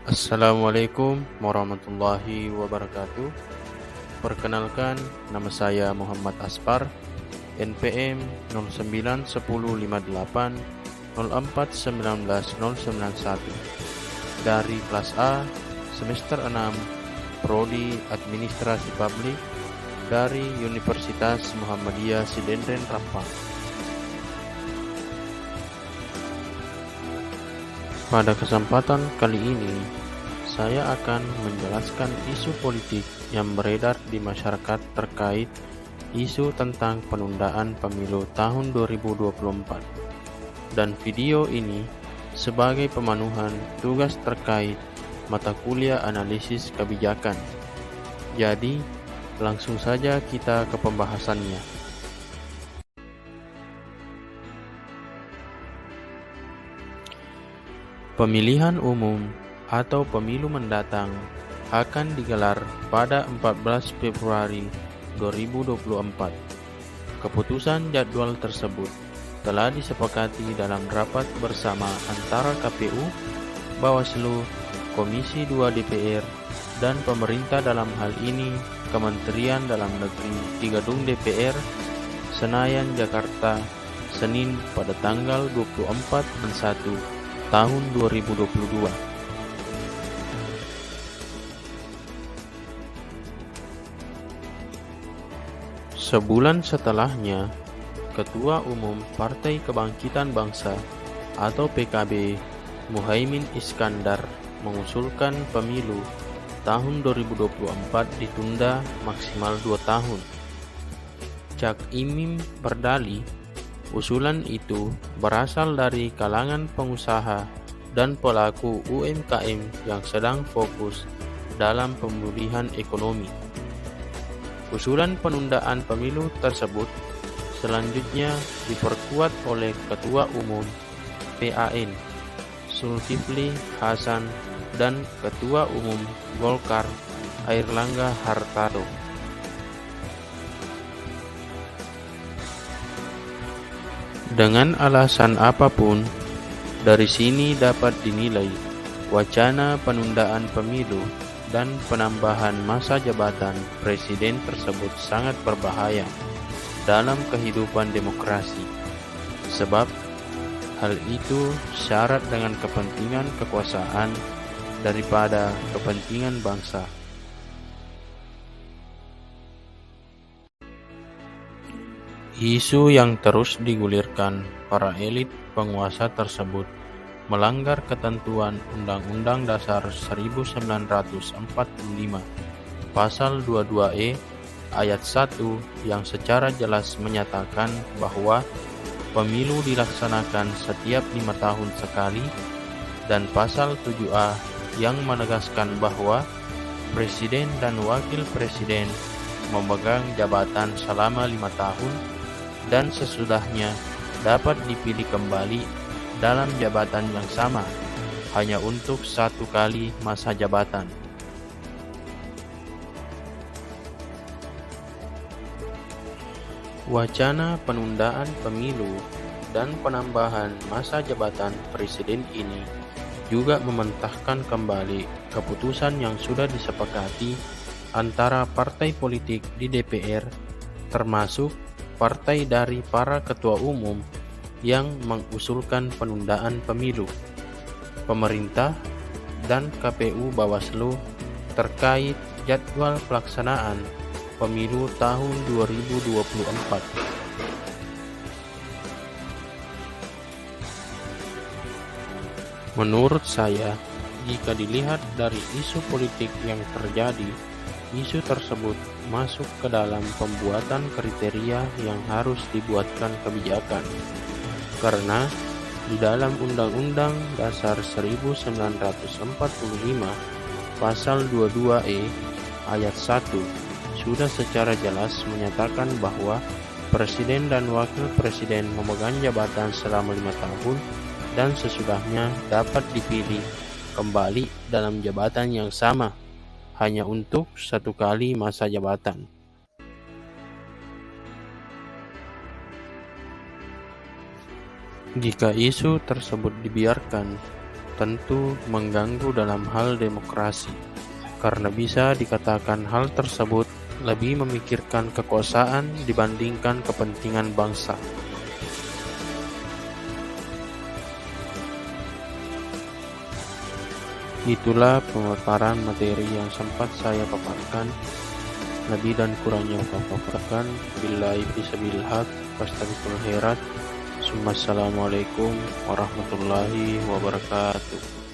Assalamualaikum warahmatullahi wabarakatuh. Perkenalkan, nama saya Muhammad Aspar, NPM 091058041991 dari kelas A, semester 6, Prodi Administrasi Publik dari Universitas Muhammadiyah Sidendren Rampang. Pada kesempatan kali ini, saya akan menjelaskan isu politik yang beredar di masyarakat terkait isu tentang penundaan pemilu tahun 2024. Dan video ini sebagai pemenuhan tugas terkait mata kuliah analisis kebijakan. Jadi, langsung saja kita ke pembahasannya. Pemilihan umum atau pemilu mendatang akan digelar pada 14 Februari 2024. Keputusan jadwal tersebut telah disepakati dalam rapat bersama antara KPU, Bawaslu, Komisi 2 DPR, dan pemerintah, dalam hal ini Kementerian Dalam Negeri, di Gedung DPR, Senayan, Jakarta, Senin pada tanggal 24/1 tahun 2022. Sebulan setelahnya, Ketua Umum Partai Kebangkitan Bangsa atau PKB, Muhaimin Iskandar, mengusulkan pemilu tahun 2024 ditunda maksimal 2 tahun. Cak Imin berdalih, usulan itu berasal dari kalangan pengusaha dan pelaku UMKM yang sedang fokus dalam pemulihan ekonomi. Usulan penundaan pemilu tersebut selanjutnya diperkuat oleh Ketua Umum PAN Zulkifli Hasan dan Ketua Umum Golkar Airlangga Hartarto. Dengan alasan apapun, dari sini dapat dinilai wacana penundaan pemilu dan penambahan masa jabatan presiden tersebut sangat berbahaya dalam kehidupan demokrasi, sebab hal itu syarat dengan kepentingan kekuasaan daripada kepentingan bangsa. Isu yang terus digulirkan para elit penguasa tersebut melanggar ketentuan Undang-Undang Dasar 1945 Pasal 22E Ayat 1 yang secara jelas menyatakan bahwa pemilu dilaksanakan setiap 5 tahun sekali, dan Pasal 7A yang menegaskan bahwa Presiden dan Wakil Presiden memegang jabatan selama 5 tahun dan sesudahnya dapat dipilih kembali dalam jabatan yang sama hanya untuk 1 kali masa jabatan. Wacana penundaan pemilu dan penambahan masa jabatan presiden ini juga mementahkan kembali keputusan yang sudah disepakati antara partai politik di DPR, termasuk partai dari para ketua umum yang mengusulkan penundaan pemilu, pemerintah, dan KPU Bawaslu terkait jadwal pelaksanaan pemilu tahun 2024. Menurut saya, jika dilihat dari isu politik yang terjadi, isu tersebut masuk ke dalam pembuatan kriteria yang harus dibuatkan kebijakan. Karena di dalam Undang-Undang Dasar 1945 Pasal 22E Ayat 1 sudah secara jelas menyatakan bahwa Presiden dan Wakil Presiden memegang jabatan selama 5 tahun dan sesudahnya dapat dipilih kembali dalam jabatan yang sama hanya untuk 1 kali masa jabatan. Jika isu tersebut dibiarkan, tentu mengganggu dalam hal demokrasi, karena bisa dikatakan hal tersebut lebih memikirkan kekuasaan dibandingkan kepentingan bangsa. Itulah pemaparan materi yang sempat saya paparkan. Lebih dan kurangnya paparkan. Billahi fisabilil haq. Wastaghfirul khairat. Assalamualaikum warahmatullahi wabarakatuh.